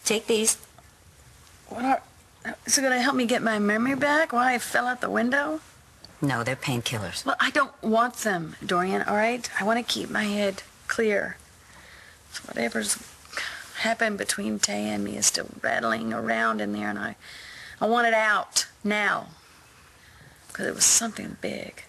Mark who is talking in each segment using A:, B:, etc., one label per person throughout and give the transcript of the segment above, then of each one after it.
A: Take these.
B: Is it going to help me get my memory back? Why I fell out the window?
A: No, they're painkillers.
B: Well, I don't want them, Dorian, all right? I want to keep my head clear. So whatever's happened between Taya and me is still rattling around in there, and I want it out now. Because it was something big.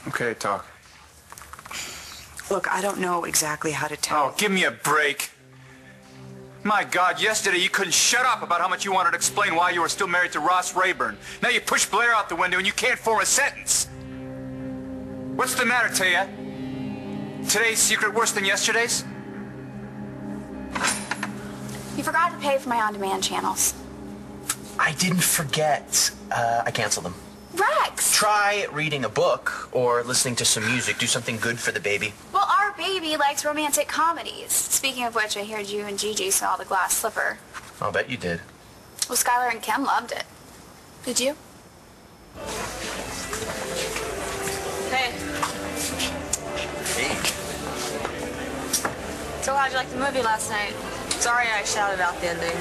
C: Okay, talk.
D: Look, I don't know exactly how to tell.
C: Oh, give me a break. My God, yesterday you couldn't shut up about how much you wanted to explain why you were still married to Ross Rayburn. Now you push Blair out the window and you can't form a sentence. What's the matter, Taya? Today's secret worse than yesterday's?
E: You forgot to pay for my on-demand channels.
F: I didn't forget. I canceled them.
E: Rex!
F: Try reading a book or listening to some music. Do something good for the baby.
E: Well, our baby likes romantic comedies. Speaking of which, I heard you and Gigi saw The Glass Slipper.
F: I'll bet you did.
E: Well, Skylar and Kim loved it. Did you?
G: Hey.
F: Hey.
G: So how'd you like the movie last night? Sorry I shouted out the ending.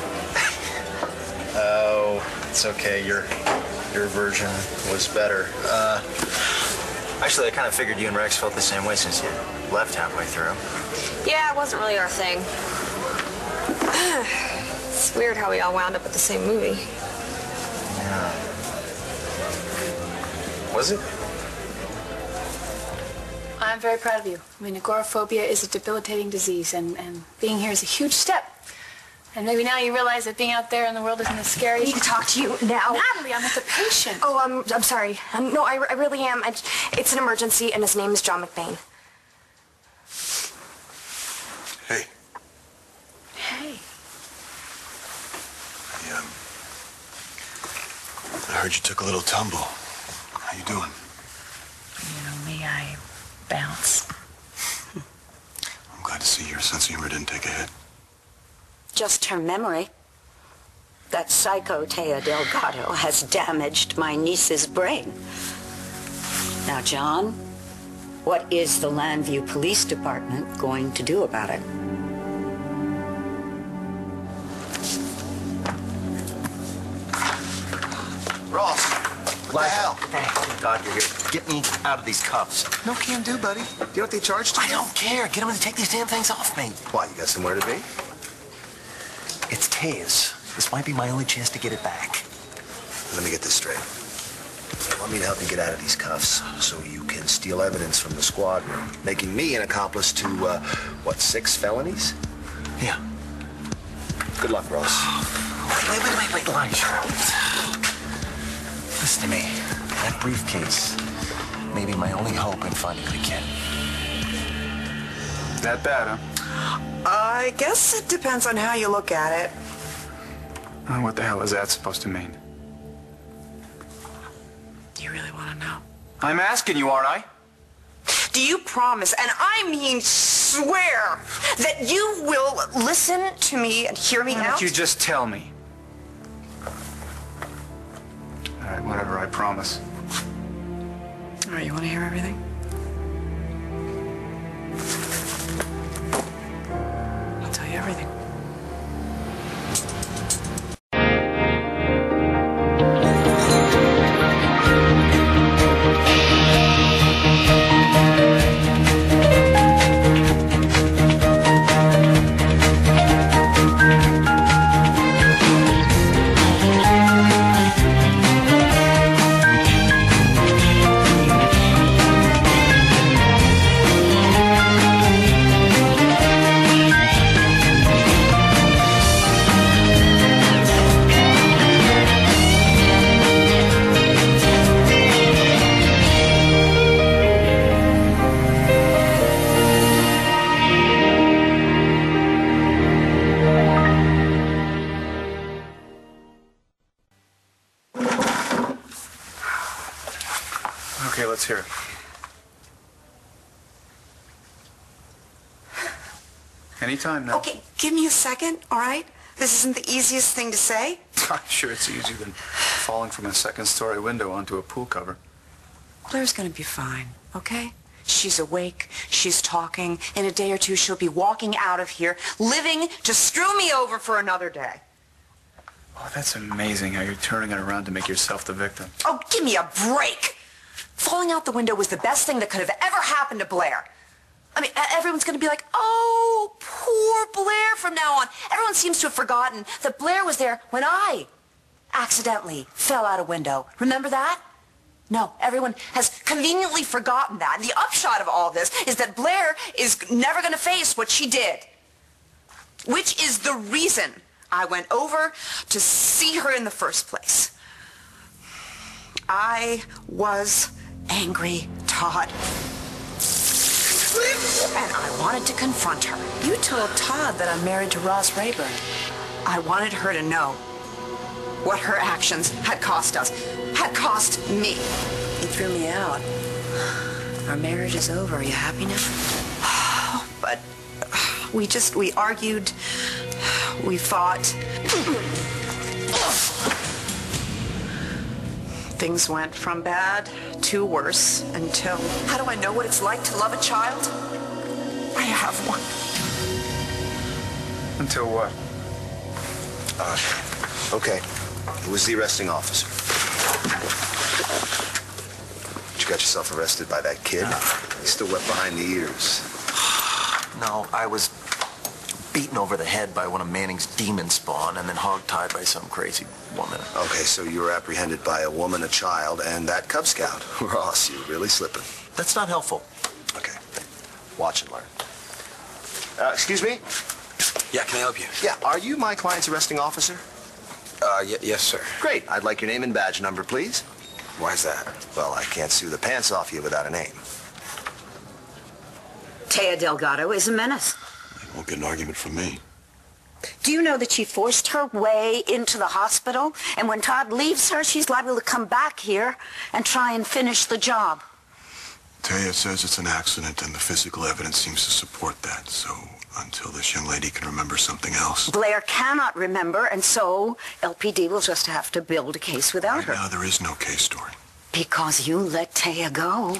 F: Oh, it's okay. Your version was better. Actually, I kind of figured you and Rex felt the same way since you left halfway through.
G: Yeah, it wasn't really our thing. It's weird how we all wound up at the same movie.
F: Yeah. Was it?
B: I'm very proud of you. I mean, agoraphobia is a debilitating disease, and being here is a huge step. And maybe now you realize that being out there in the world isn't as scary.
H: I need to talk to you now.
B: Natalie, I'm with the patient.
H: Oh, I'm sorry. No, I really am. It's an emergency, and his name is John McBain.
I: Hey.
B: Hey.
I: I heard you took a little tumble. How you doing?
B: You know me, I bounce.
I: I'm glad to see your sense of humor didn't take a hit.
A: Just her memory. That psycho Taya Delgado has damaged my niece's brain. Now, John, what is the Landview Police Department going to do about it?
I: Ross, what the hell?
F: Thank God you're here. Get me out of these cuffs.
I: No can do, buddy. Do you know what they charged you?
F: I don't care. Get them to take these damn things off me.
I: Why, you got somewhere to be?
F: It's Taya's. This might be my only chance to get it back.
I: Let me get this straight. You want me to help you get out of these cuffs so you can steal evidence from the squad room, making me an accomplice to, 6 felonies?
F: Yeah.
I: Good luck, Ross.
F: Wait, Elijah. Listen to me. That briefcase may be my only hope in finding the kid.
C: That bad, huh?
D: I guess it depends on how you look at it.
C: What the hell is that supposed to mean?
D: You really want to know?
C: I'm asking you, aren't I?
D: Do you promise, and I mean swear, that you will listen to me and hear me
C: Why
D: out?
C: don't you just tell me? All right, whatever, I promise.
D: All right, you want to hear everything? I'll tell you everything.
C: Okay, let's hear it. Anytime now.
D: Okay, give me a second, all right? This isn't the easiest thing to say.
C: I'm sure it's easier than falling from a second-story window onto a pool cover.
D: Blair's gonna be fine, okay? She's awake, she's talking. In a day or two, she'll be walking out of here, living to screw me over for another day.
C: Oh, that's amazing how you're turning it around to make yourself the victim.
D: Oh, give me a break! Falling out the window was the best thing that could have ever happened to Blair. I mean, everyone's going to be like, oh, poor Blair from now on. Everyone seems to have forgotten that Blair was there when I accidentally fell out a window. Remember that? No, everyone has conveniently forgotten that. And the upshot of all this is that Blair is never going to face what she did, which is the reason I went over to see her in the first place. I was angry, Todd. And I wanted to confront her. You told Todd that I'm married to Ross Rayburn. I wanted her to know what her actions had cost us, had cost me. You threw me out. Our marriage is over. Are you happy now? But we argued, we fought. Things went from bad to worse until... How do I know what it's like to love a child? I have one.
C: Until what?
I: Okay. Who was the arresting officer? You got yourself arrested by that kid? He's still wet behind the ears.
J: No, I was beaten over the head by one of Manning's demon spawn and then hogtied by some crazy woman.
I: Okay, so you were apprehended by a woman, a child, and that Cub Scout. Ross, you're really slipping.
J: That's not helpful.
I: Okay. Watch and learn. Excuse me?
K: Yeah, can I help you?
I: Yeah, are you my client's arresting officer?
K: Yes, sir.
I: Great. I'd like your name and badge number, please.
K: Why's that?
I: Well, I can't sue the pants off you without a name.
A: Taya Delgado is a menace.
K: You won't get an argument from me.
A: Do you know that she forced her way into the hospital? And when Todd leaves her, she's liable to come back here and try and finish the job.
K: Taya says it's an accident, and the physical evidence seems to support that. So until this young lady can remember something else...
A: Blair cannot remember, and so LPD will just have to build a case without her.
K: Right now, there is no case, Dory.
A: Because you let Taya go.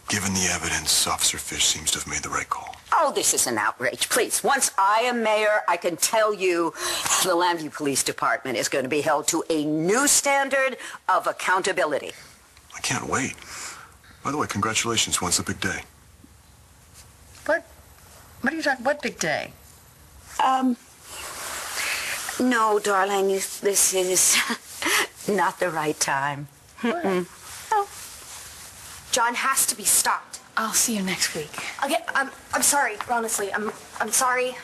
K: Given the evidence, Officer Fish seems to have made the right call.
A: Oh, this is an outrage. Please, once I am mayor, I can tell you the Lambview Police Department is going to be held to a new standard of accountability.
K: I can't wait. By the way, congratulations. When's the big day?
B: What are you talking, what big day?
A: No, darling, this is not the right time.
H: No. John has to be stopped.
B: I'll see you next week.
H: Okay, I'm sorry, honestly. I'm sorry.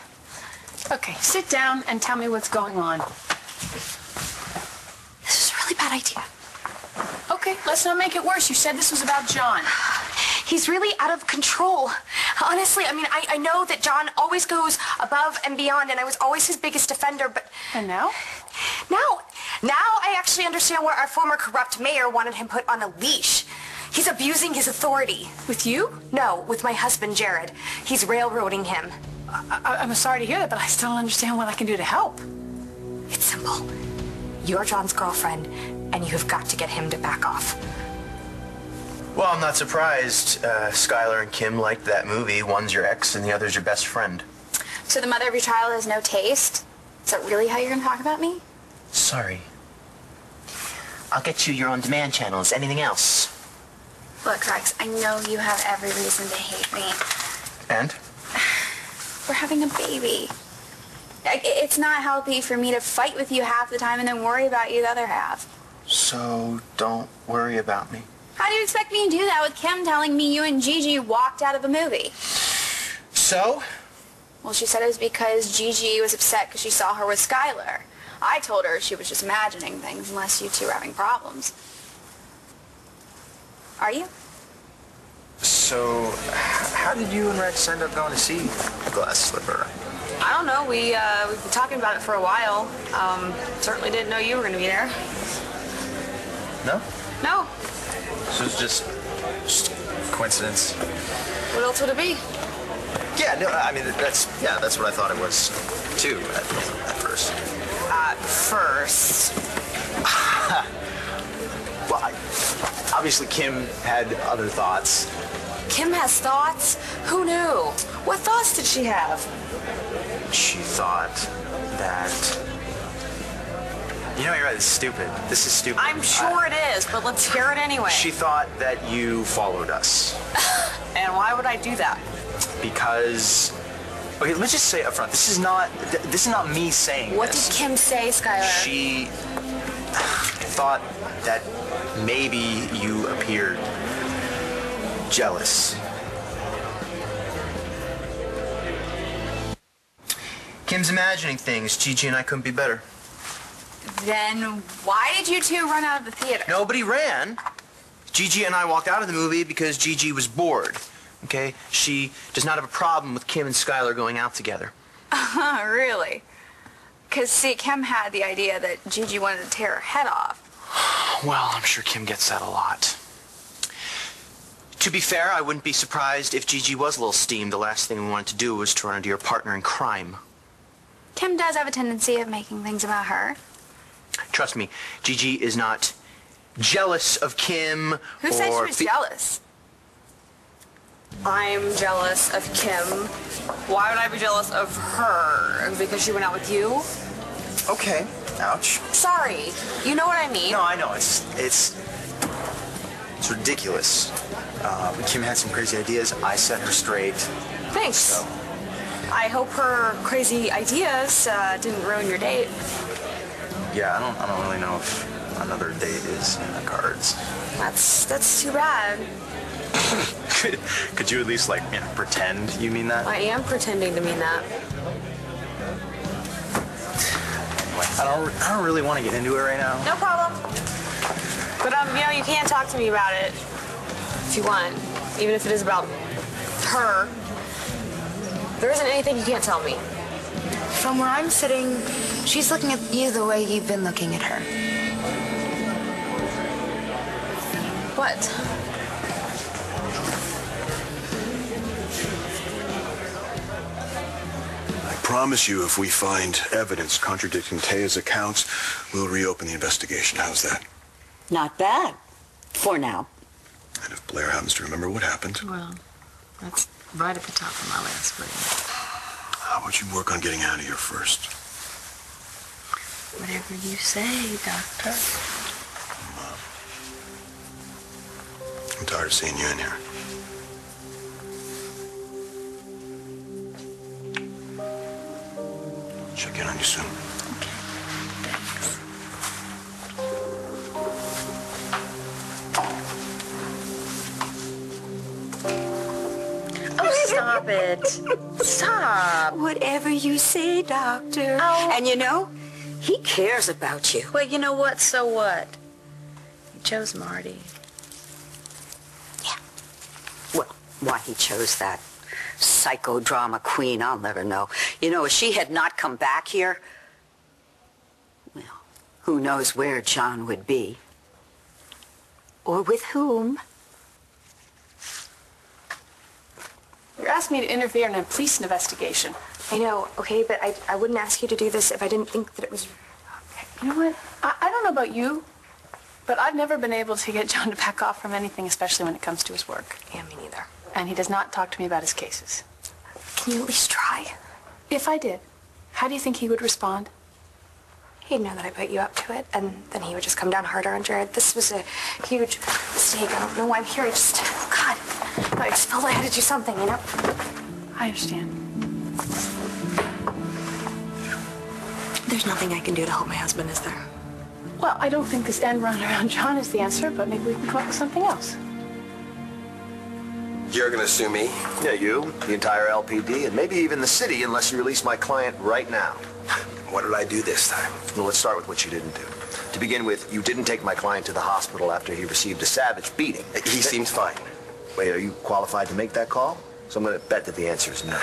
B: Okay, sit down and tell me what's going on.
H: This is a really bad idea.
B: Okay, let's not make it worse. You said this was about John.
H: He's really out of control. Honestly, I mean, I know that John always goes above and beyond, and I was always his biggest defender, but...
B: And now?
H: Now I actually understand why our former corrupt mayor wanted him put on a leash. He's abusing his authority.
B: With you?
H: No, with my husband, Jared. He's railroading him.
B: I'm sorry to hear that, but I still don't understand what I can do to help.
H: It's simple. You're John's girlfriend, and you have got to get him to back off.
F: Well, I'm not surprised. Skylar and Kim liked that movie. One's your ex and the other's your best friend.
E: So the mother of your child has no taste? Is that really how you're going to talk about me?
F: Sorry. I'll get you your on-demand channels. Anything else?
E: Look, Rex, I know you have every reason to hate me.
F: And?
E: We're having a baby. It's not healthy for me to fight with you half the time and then worry about you the other half.
F: So don't worry about me.
E: How do you expect me to do that with Kim telling me you and Gigi walked out of a movie?
F: So?
E: Well, she said it was because Gigi was upset because she saw her with Skylar. I told her she was just imagining things unless you two were having problems. Are you?
F: So, how did you and Rex end up going to see Glass Slipper?
G: I don't know. We've been talking about it for a while. Certainly didn't know you were going to be there.
F: No?
G: No.
C: So it's just coincidence.
G: What else would it be?
F: Yeah, no, I mean, that's what I thought it was, too, at first.
D: First.
F: Well, obviously Kim had other thoughts.
D: Kim has thoughts? Who knew? What thoughts did she have?
F: She thought that... You know, you're right, it's stupid. This is stupid.
D: I'm sure it is, but let's hear it anyway.
F: She thought that you followed us.
D: And why would I do that?
F: Because... Okay, let's just say up front, this is not me saying
D: What
F: this.
D: did Kim say, Skylar?
F: She thought that maybe you appeared jealous. Kim's imagining things. Gigi and I couldn't be better.
E: Then why did you two run out of the theater?
F: Nobody ran. Gigi and I walked out of the movie because Gigi was bored. Okay? She does not have a problem with Kim and Skylar going out together.
E: Really? Because, see, Kim had the idea that Gigi wanted to tear her head off.
F: Well, I'm sure Kim gets that a lot. To be fair, I wouldn't be surprised if Gigi was a little steamed. The last thing we wanted to do was to run into your partner in crime.
E: Kim does have a tendency of making things about her.
F: Trust me, Gigi is not jealous of Kim.
E: Who said she was jealous?
G: I'm jealous of Kim. Why would I be jealous of her? Because she went out with you?
F: Okay. Ouch.
D: Sorry. You know what I mean?
F: No, I know. It's ridiculous. Kim had some crazy ideas. I set her straight.
G: Thanks.
F: So.
G: I hope her crazy ideas didn't ruin your date.
F: Yeah, I don't really know if another date is in the cards.
G: That's too bad.
F: Could you at least, pretend you mean that?
G: I am pretending to mean that.
F: I don't really want to get into it right now.
G: No problem. But, you can talk to me about it if you want, even if it is about her. There isn't anything you can't tell me.
H: From where I'm sitting, she's looking at you the way you've been looking at her.
G: What?
K: I promise you, if we find evidence contradicting Taya's accounts, we'll reopen the investigation. How's that?
A: Not bad. For now.
K: And if Blair happens to remember what happened,
B: Well, that's right at the top of my list, but
K: how about you work on getting out of here first?
B: whatever you say, Doctor.
K: I'm tired of seeing you in here. Check in on you soon.
B: Okay, thanks. Oh, stop it. Stop.
A: Whatever you say, Doctor.
B: Oh.
A: And he cares about you.
B: Well, you know what? So what? He chose Marty.
A: Yeah. Well, why he chose that psychodrama queen, I'll never know. If she had not come back here, well, who knows where John would be. Or with whom.
G: You're asking me to interfere in a police investigation.
H: I know, okay, but I wouldn't ask you to do this if I didn't think that it was...
G: You know what? I don't know about you, but I've never been able to get John to back off from anything, especially when it comes to his work.
H: Yeah, me neither.
G: And he does not talk to me about his cases.
H: Can you at least try?
G: If I did, how do you think he would respond?
H: He'd know that I put you up to it, and then he would just come down harder on Jared. This was a huge mistake. I don't know why I'm here. I just felt I had to do something,
G: I understand.
H: There's nothing I can do to help my husband, is there?
G: Well, I don't think this end run around John is the answer, but maybe we can come up with something else.
I: You're gonna sue me? Yeah, you, the entire LPD, and maybe even the city, unless you release my client right now. What did I do this time? Well, let's start with what you didn't do. To begin with, you didn't take my client to the hospital after he received a savage beating. He seems fine. Wait, are you qualified to make that call? So I'm gonna bet that the answer is no.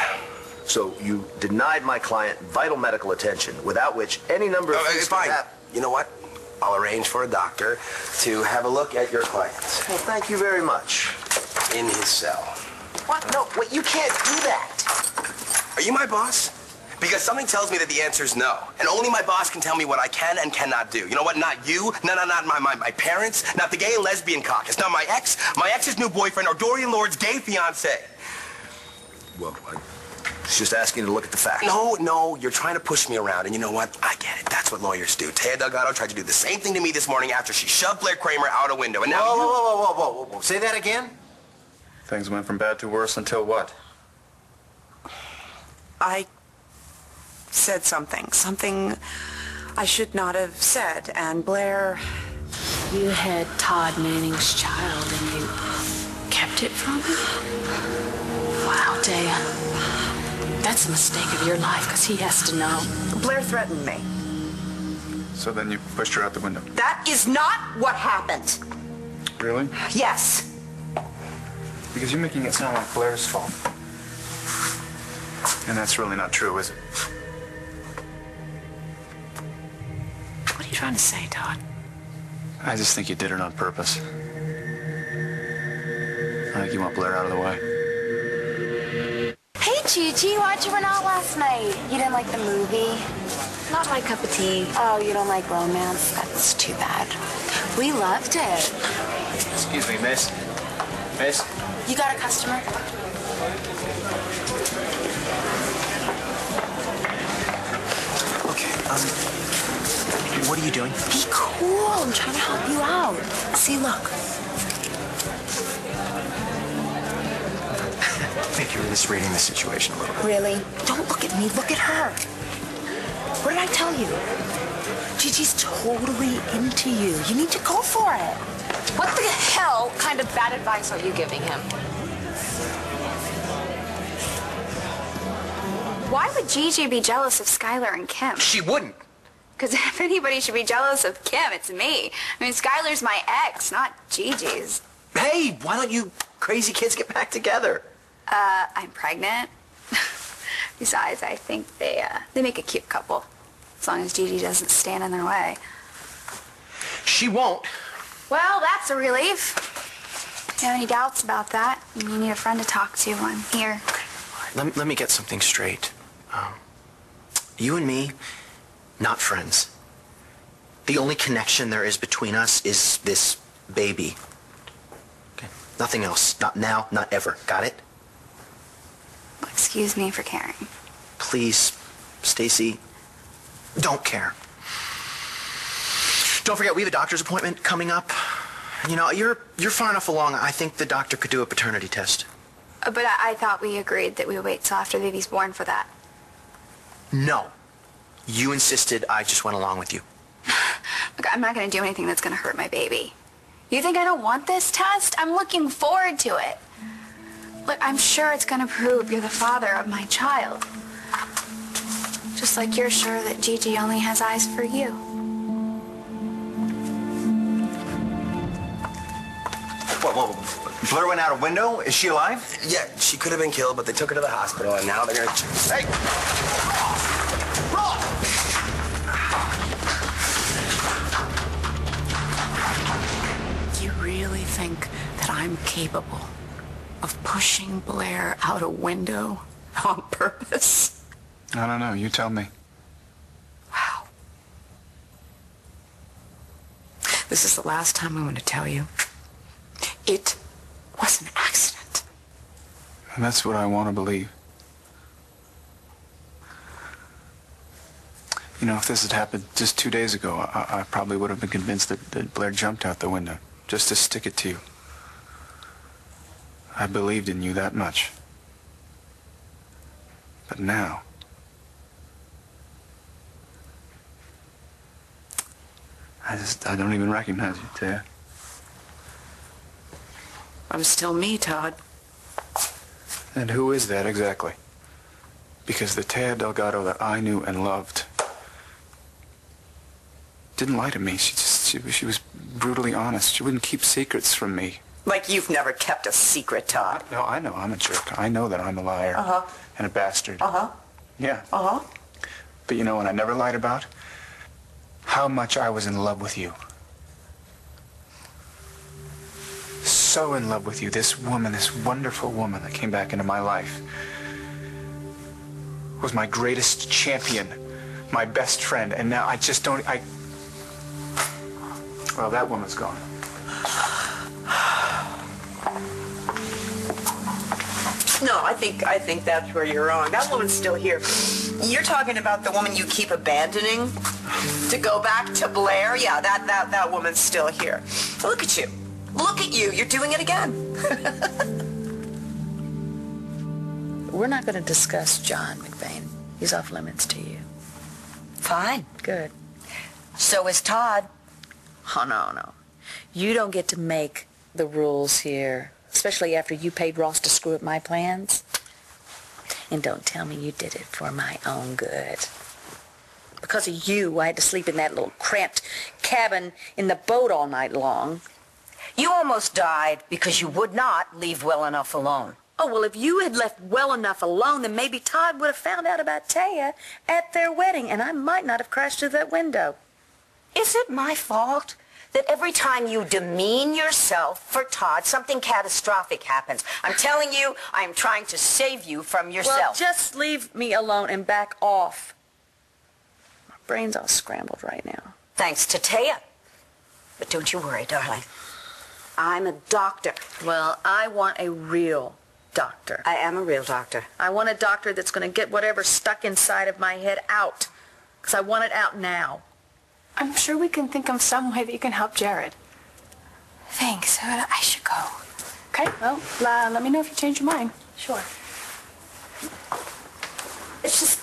I: So you denied my client vital medical attention, without which any number of things
L: fine.
I: could happen.
L: You know what? I'll arrange for a doctor to have a look at your client.
I: Well, thank you very much.
L: In his cell.
I: What? No, wait, you can't do that.
L: Are you my boss? Because something tells me that the answer is no. And only my boss can tell me what I can and cannot do. You know what? Not you, not my parents, not the gay and lesbian caucus, not my ex's new boyfriend, or Dorian Lord's gay fiancé.
I: Well, I was just asking you to look at the facts.
L: No, you're trying to push me around, and you know what? I get it. That's what lawyers do. Taya Delgado tried to do the same thing to me this morning after she shoved Blair Kramer out a window, and now
J: Whoa. Say that again?
C: Things went from bad to worse until what?
D: I said something I should not have said, and Blair...
B: You had Todd Manning's child and you kept it from him? Wow, Taya. That's a mistake of your life, because he has to know.
D: Blair threatened me.
C: So then you pushed her out the window.
D: That is not what happened.
C: Really?
D: Yes.
C: Because you're making it sound like Blair's fault. And that's really not true, is it?
B: What are you trying to say, Todd?
C: I just think you did it on purpose. I think you want Blair out of the way.
H: Hey, Gigi, why'd you run out last night? You didn't like the movie?
B: Not my cup of tea.
H: Oh, you don't like romance? That's too bad. We loved it.
F: Excuse me, miss. Miss?
H: You got a customer?
F: Okay, what are you doing?
H: Be cool. I'm trying to help you out. See, look.
F: I think you're misreading the situation a little bit.
H: Really? Don't look at me. Look at her. What did I tell you? Gigi's totally into you. You need to go for it.
G: What the hell kind of bad advice are you giving him?
E: Why would Gigi be jealous of Skylar and Kim?
F: She wouldn't.
E: Because if anybody should be jealous of Kim, it's me. I mean, Skylar's my ex, not Gigi's.
F: Hey, why don't you crazy kids get back together?
E: I'm pregnant. Besides, I think they make a cute couple. As long as Gigi doesn't stand in their way.
F: She won't.
E: Well, that's a relief. If you have any doubts about that, and you need a friend to talk to, I'm here.
F: Let me get something straight. You and me, not friends. The only connection there is between us is this baby. Okay? Nothing else. Not now, not ever. Got it?
E: Well, excuse me for caring.
F: Please, Stacy, don't care. Don't forget, we have a doctor's appointment coming up. You know, you're far enough along. I think the doctor could do a paternity test.
E: But I thought we agreed that we would wait till after the baby's born for that.
F: No. You insisted. I just went along with you.
E: Look, I'm not going to do anything that's going to hurt my baby. You think I don't want this test? I'm looking forward to it. Look, I'm sure it's going to prove you're the father of my child. Just like you're sure that Gigi only has eyes for you.
J: Whoa. Blair went out a window? Is she alive?
L: Yeah, she could have been killed, but they took her to the hospital, and now they're gonna... Hey!
B: You really think that I'm capable of pushing Blair out a window on purpose?
C: I don't know. You tell me.
B: Wow. This is the last time I'm going to tell you. It was an accident.
C: And that's what I want to believe. You know, if this had happened just 2 days ago, I probably would have been convinced that Blair jumped out the window just to stick it to you. I believed in you that much. But now... I don't even recognize you, Taya.
B: I'm still me, Todd.
C: And who is that exactly? Because the Taya Delgado that I knew and loved didn't lie to me. She was brutally honest. She wouldn't keep secrets from me.
D: Like you've never kept a secret, Todd.
C: No, I know I'm a jerk. I know that I'm a liar.
D: Uh-huh.
C: And a bastard.
D: Uh-huh.
C: Yeah.
D: Uh-huh.
C: But you know what I never lied about? How much I was in love with you. So in love with you. This woman, this wonderful woman that came back into my life. was my greatest champion, my best friend, and now I just don't, well, that woman's gone.
D: No, I think that's where you're wrong. That woman's still here. You're talking about the woman you keep abandoning to go back to Blair? Yeah, that woman's still here. Look at you. Look at you. You're doing it again.
B: We're not going to discuss John McVeigh. He's off limits to you.
A: Fine.
B: Good.
A: So is Todd.
B: Oh, no. You don't get to make the rules here, especially after you paid Ross to screw up my plans. And don't tell me you did it for my own good. Because of you, I had to sleep in that little cramped cabin in the boat all night long.
A: You almost died because you would not leave well enough alone.
B: Oh, well, if you had left well enough alone, then maybe Todd would have found out about Taya at their wedding, and I might not have crashed through that window.
A: Is it my fault that every time you demean yourself for Todd, something catastrophic happens? I'm telling you, I'm trying to save you from yourself.
B: Well, just leave me alone and back off. My brain's all scrambled right now.
A: Thanks to Taya. But don't you worry, darling. I'm a doctor.
B: Well, I want a real doctor.
A: I am a real doctor.
B: I want a doctor that's going to get whatever's stuck inside of my head out. Because I want it out now.
H: I'm sure we can think of some way that you can help Jared. Thanks, but I should go. Okay, well, let me know if you change your mind.
B: Sure.
H: It's just...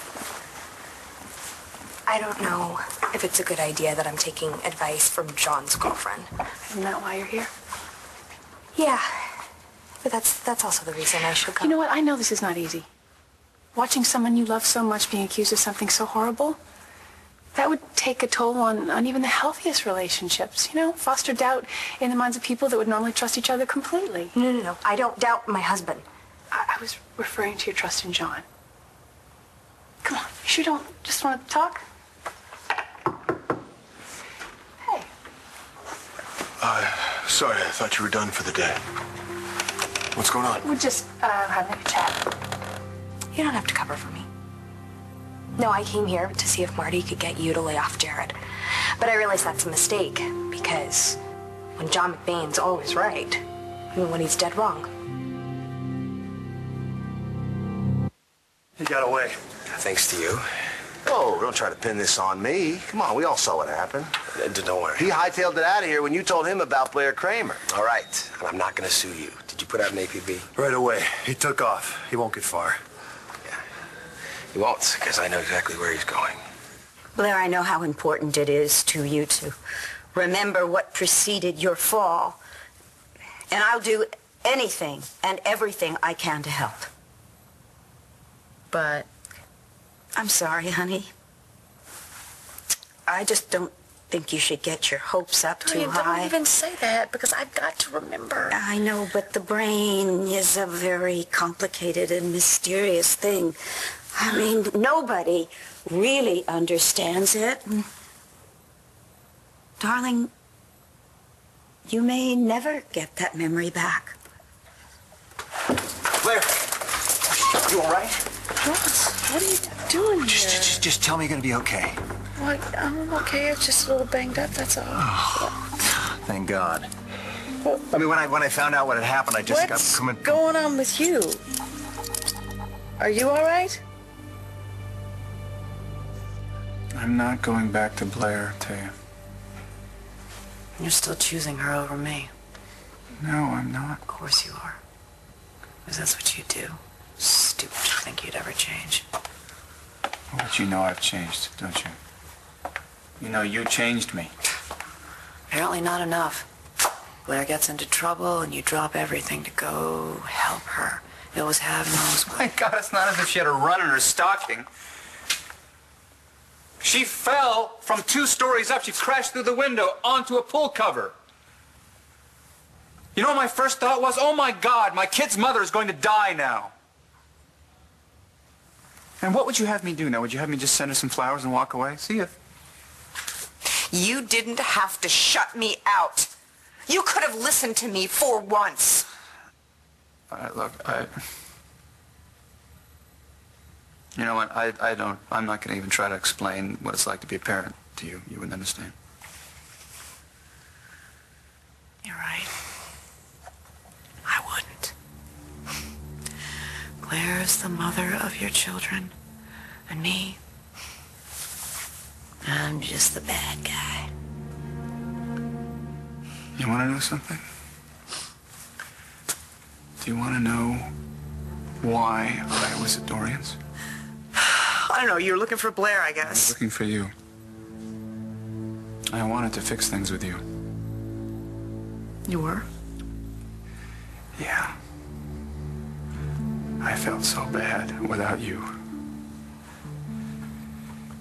H: I don't know if it's a good idea that I'm taking advice from John's girlfriend.
B: Isn't that why you're here?
H: Yeah, but that's also the reason I should go.
M: You know what? I know this is not easy. Watching someone you love so much being accused of something so horrible, that would take a toll on even the healthiest relationships, you know? Foster doubt in the minds of people that would normally trust each other completely.
H: No. I don't doubt my husband.
M: I was referring to your trust in John. Come on, you sure don't just want to talk? Hey.
K: Sorry, I thought you were done for the day. What's going on?
M: We're just having a chat.
H: You don't have to cover for me. No, I came here to see if Marty could get you to lay off Jared. But I realize that's a mistake, because when John McVeigh's always right, even when he's dead wrong.
I: He got away.
L: Thanks to you.
I: Oh, don't try to pin this on me. Come on, we all saw what happened.
L: Don't worry.
I: He hightailed it out of here when you told him about Blair Kramer.
L: All right, and I'm not going to sue you. Did you put out an APB?
I: Right away. He took off. He won't get far.
L: Yeah. He won't, because I know exactly where he's going.
A: Blair, I know how important it is to you to remember what preceded your fall. And I'll do anything and everything I can to help.
B: But
A: I'm sorry, honey. I just don't think you should get your hopes up too high.
B: Don't even say that, because I've got to remember.
A: I know, but the brain is a very complicated and mysterious thing. I mean, nobody really understands it. Darling, you may never get that memory back.
J: Blair, you all right?
B: What are you doing here?
J: Just tell me you're gonna be okay.
B: What? I'm okay. I'm just a little banged up, that's all.
J: Oh, thank God. I mean, when I found out what had happened, I just
B: What's
J: got coming.
B: going on with you? Are you all right?
C: I'm not going back to Blair, Taya.
B: You're still choosing her over me.
C: No, I'm not.
B: Of course you are. Because that's what you do. Stupid to think you'd ever change.
C: But you know I've changed, don't you? You know you changed me.
B: Apparently not enough. Blair gets into trouble and you drop everything to go help her. You always have and always will.
C: My God, it's not as if she had a run in her stocking. She fell from 2 stories up. She crashed through the window onto a pool cover. You know what my first thought was? Oh my God, my kid's mother is going to die now. And what would you have me do now? Would you have me just send her some flowers and walk away? See ya.
D: You didn't have to shut me out. You could have listened to me for once.
C: Look, You know what? I'm not going to even try to explain what it's like to be a parent to you. You wouldn't understand.
N: You're right. I wouldn't. Claire's the mother of your children. And me, I'm just the bad guy.
C: You want to know something? Do you want to know why I was at Dorian's?
N: I don't know, you were looking for Blair, I
C: I was
N: guess.
C: looking for you. I wanted to fix things with you.
N: You were?
C: Yeah. I felt so bad without you.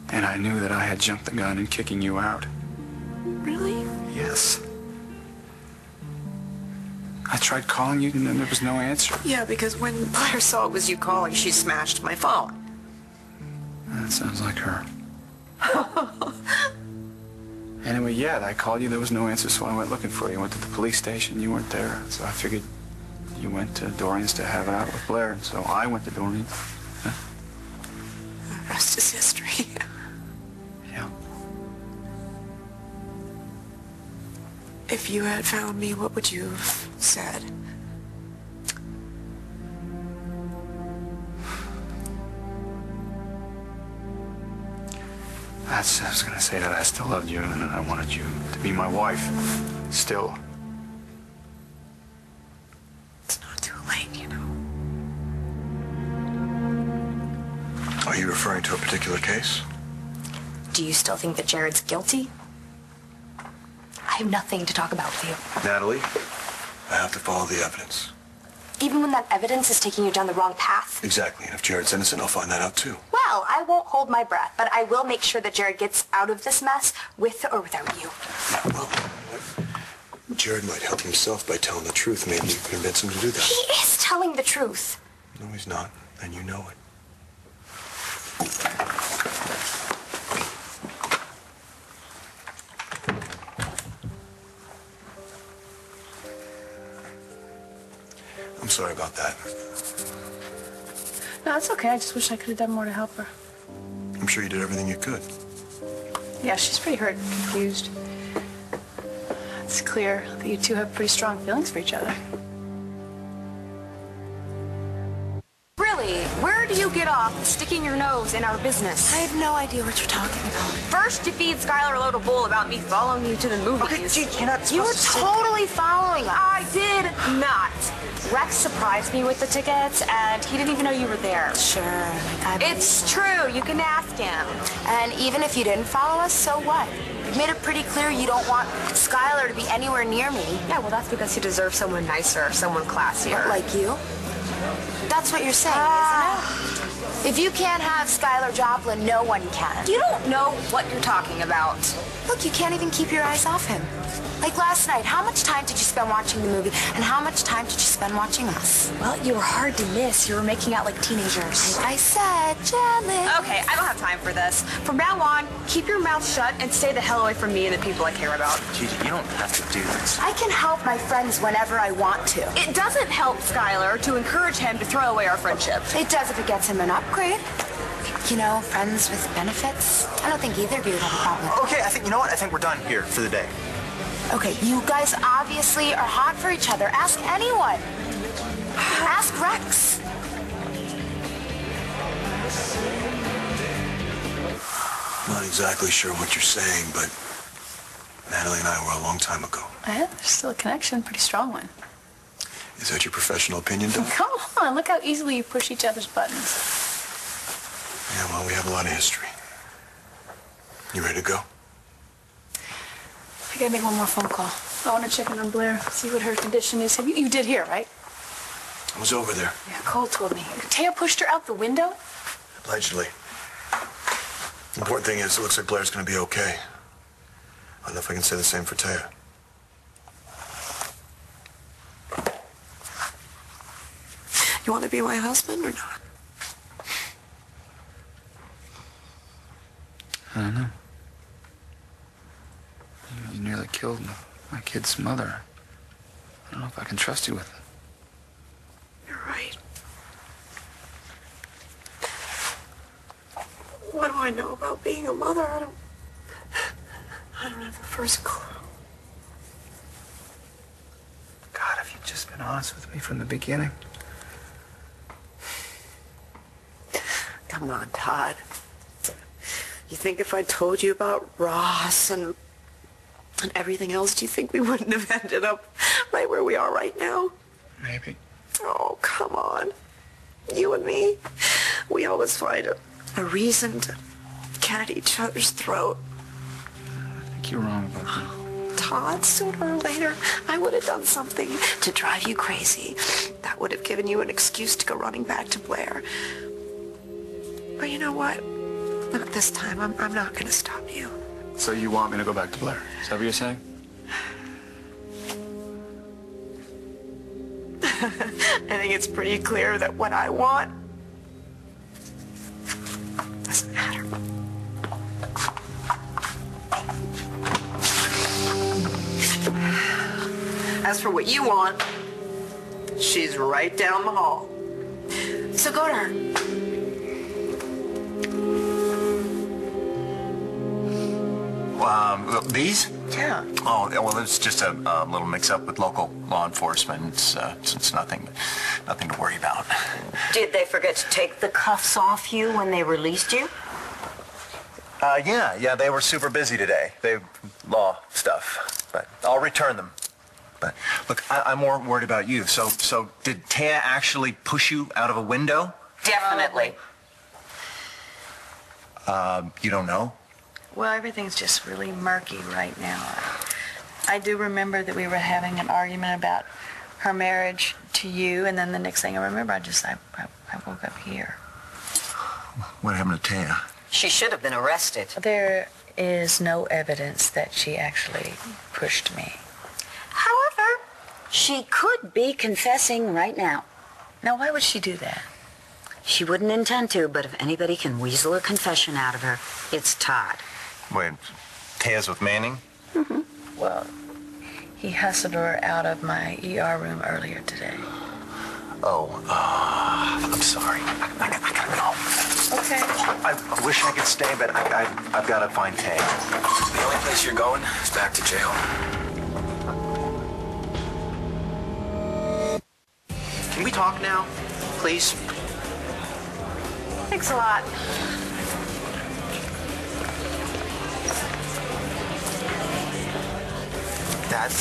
C: And I knew that I had jumped the gun in kicking you out.
N: Really?
C: Yes. I tried calling you and then there was no answer.
N: Yeah, because when Blair saw it was you calling, she smashed my phone.
C: That sounds like her. Anyway, yeah, I called you, there was no answer, so I went looking for you. I went to the police station, you weren't there. So I figured you went to Dorian's to have it out with Blair, and so I went to Dorian's. Huh?
N: The rest is history.
C: Yeah.
N: If you had found me, what would you have said?
C: I was going to say that I still loved you and that I wanted you to be my wife. Still.
N: It's not too late, you know.
K: Are you referring to a particular case?
H: Do you still think that Jared's guilty? I have nothing to talk about with you.
K: Natalie, I have to follow the evidence.
H: Even when that evidence is taking you down the wrong path?
K: Exactly, and if Jared's innocent, I'll find that out too.
H: Well, I won't hold my breath, but I will make sure that Jared gets out of this mess with or without you.
K: Well, Jared might help himself by telling the truth. Maybe you can convince him to do that.
H: He is telling the truth.
K: No, he's not, and you know it. I'm sorry about that.
M: No, it's okay. I just wish I could have done more to help her.
K: I'm sure you did everything you could.
M: Yeah, she's pretty hurt and confused. It's clear that you two have pretty strong feelings for each other.
G: Really? Where do you get off sticking your nose in our business?
N: I have no idea what you're talking about.
G: First, you feed Skylar a load of bull about me following you to the movies.
N: You're not
G: You were
N: supposed to
G: totally following us. I did not. Rex surprised me with the tickets, and he didn't even know you were there.
N: Sure.
G: It's true. You can ask him.
H: And even if you didn't follow us, so what? You've made it pretty clear you don't want Skylar to be anywhere near me.
G: Yeah, well, that's because he deserves someone nicer, someone classier.
H: Like you? That's what you're saying, isn't it? If you can't have Skylar Joplin, no one can.
G: You don't know what you're talking about.
H: Look, you can't even keep your eyes off him. Like last night, how much time did you spend watching the movie, and how much time did you spend watching us?
G: Well, you were hard to miss. You were making out like teenagers.
H: I said, jealous.
G: Okay, I don't have time for this. From now on, keep your mouth shut and stay the hell away from me and the people I care about.
F: Gigi, you don't have to do this.
H: I can help my friends whenever I want to.
G: It doesn't help Skylar to encourage him to throw away our friendship.
H: It does if it gets him an upgrade. You know, friends with benefits. I don't think either of you would have a problem.
F: Okay, I think, you know what? I think we're done here for the day.
H: Okay, you guys obviously are hot for each other. Ask anyone. Ask Rex.
K: Not exactly sure what you're saying, but Natalie and I were a long time ago.
M: Yeah, there's still a connection, pretty strong one.
K: Is that your professional opinion, Doc?
M: Come on, look how easily you push each other's buttons.
K: Yeah, well, we have a lot of history. You ready to go?
M: I gotta make one more phone call. I want to check in on Blair, see what her condition is. You did hear, right?
K: I was over there.
M: Yeah, Cole told me. Taya pushed her out the window?
K: Allegedly. The important thing is, it looks like Blair's gonna be okay. I don't know if I can say the same for Taya.
N: You want to be my husband or not?
C: I don't know. You nearly killed my kid's mother. I don't know if I can trust you with it.
N: You're right. about being a mother. I don't have the first clue.
C: God, if you'd just been honest with me from the beginning.
N: Come on, Todd. You think if I told you about Ross and everything else, do you think we wouldn't have ended up right where we are right now?
C: Maybe.
N: Oh, come on. You and me, we always find a reason to get at each other's throat.
C: I think you're wrong about that.
N: Todd, sooner or later, I would have done something to drive you crazy. That would have given you an excuse to go running back to Blair. But you know what? Look, this time, I'm not going to stop you.
C: So you want me to go back to Blair? Is that what you're saying?
N: I think it's pretty clear that what I want doesn't matter. As for what you want, she's right down the hall. So go to her.
J: These?
N: Yeah.
J: Oh, well, it's just a little mix-up with local law enforcement. It's nothing to worry about.
A: Did they forget to take the cuffs off you when they released you?
J: Yeah, they were super busy today. Law stuff, but I'll return them. But look, I'm more worried about you. So did Taya actually push you out of a window?
A: Definitely.
J: You don't know?
B: Well, everything's just really murky right now. I do remember that we were having an argument about her marriage to you, and then the next thing I remember, I woke up here.
J: What happened to Taya?
A: She should have been arrested.
B: There is no evidence that she actually pushed me.
A: However, she could be confessing right now.
B: Now, why would she do that?
A: She wouldn't intend to, but if anybody can weasel a confession out of her, it's Todd.
J: Wait, Taya's with Manning?
B: Mm-hmm. Well, he hustled her out of my ER room earlier today.
J: Oh, I'm sorry. I gotta go.
B: Okay.
J: I wish I could stay, but I've got to find Taya.
L: The only place you're going is back to jail.
F: Can we talk now, please?
B: Thanks a lot.
F: That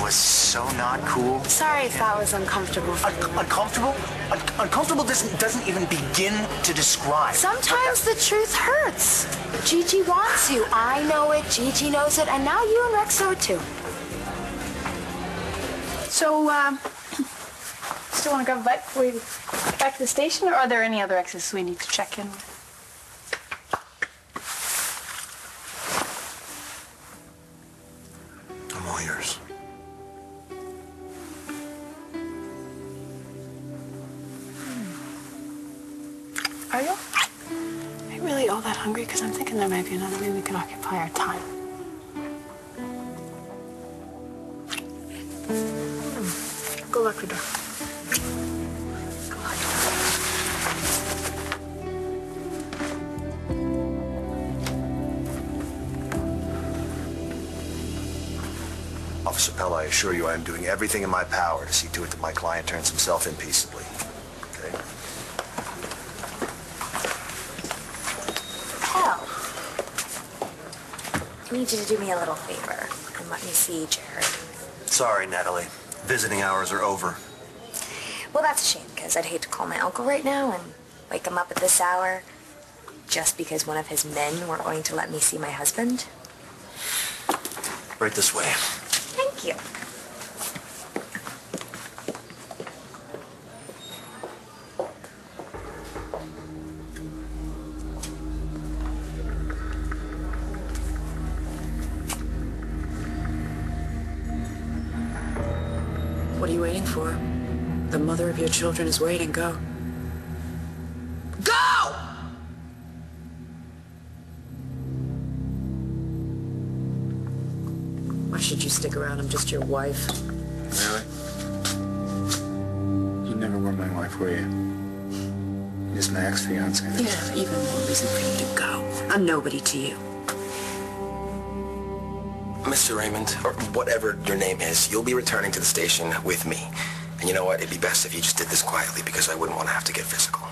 F: was so not cool.
B: Sorry if that was uncomfortable for you.
F: Uncomfortable? Uncomfortable doesn't even begin to describe.
H: Sometimes the truth hurts. Gigi wants you. I know it. Gigi knows it. And now you and Rex know it too.
M: So, still want to go back to the station, or are there any other exes we need to check in with?
J: I'm all yours.
M: Are you? Are you really all that hungry? Because I'm thinking there might be another way we could occupy our time. Go lock the door. Go lock the door.
I: Officer Pell, I assure you I am doing everything in my power to see to it that my client turns himself in peaceably. Okay?
H: Hell. I need you to do me a little favor and let me see Jared.
J: Sorry, Natalie. Visiting hours are over.
H: Well, that's a shame, because I'd hate to call my uncle right now and wake him up at this hour just because one of his men weren't going to let me see my husband.
J: Right this way.
H: Thank you.
N: What are you waiting for? The mother of your children is waiting. Go.
F: Go!
N: Why should you stick around? I'm just your wife.
C: Really? You never were my wife, were you? Just my ex
B: fiance.
A: You have even more reason for you to go. I'm nobody to you.
L: Mr. Raymond, or whatever your name is, you'll be returning to the station with me. And you know what? It'd be best if you just did this quietly because I wouldn't want to have to get physical.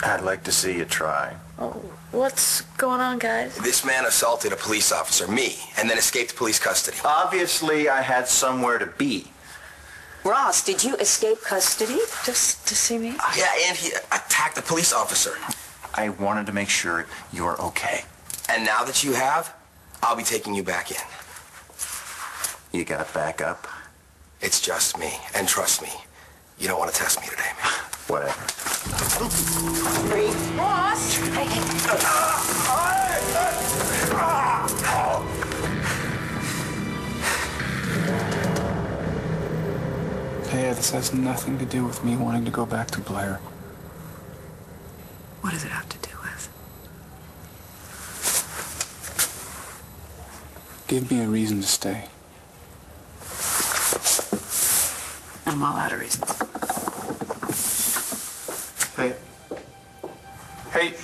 J: I'd like to see you try.
B: Oh, what's going on, guys?
L: This man assaulted a police officer, me, and then escaped police custody.
J: Obviously, I had somewhere to be.
A: Ross, did you escape custody?
B: Just to see me?
L: Yeah, and he attacked a police officer.
J: I wanted to make sure you're okay.
L: And now that you have, I'll be taking you back in.
J: You got backup?
L: It's just me, and trust me, you don't want to test me today, man.
J: Whatever.
B: Ross!
O: Taya, this has nothing to do with me wanting to go back to Blair.
N: What does it have to do with?
O: Give me a reason to stay.
N: I'm all out of reasons.
J: Hey. Hey.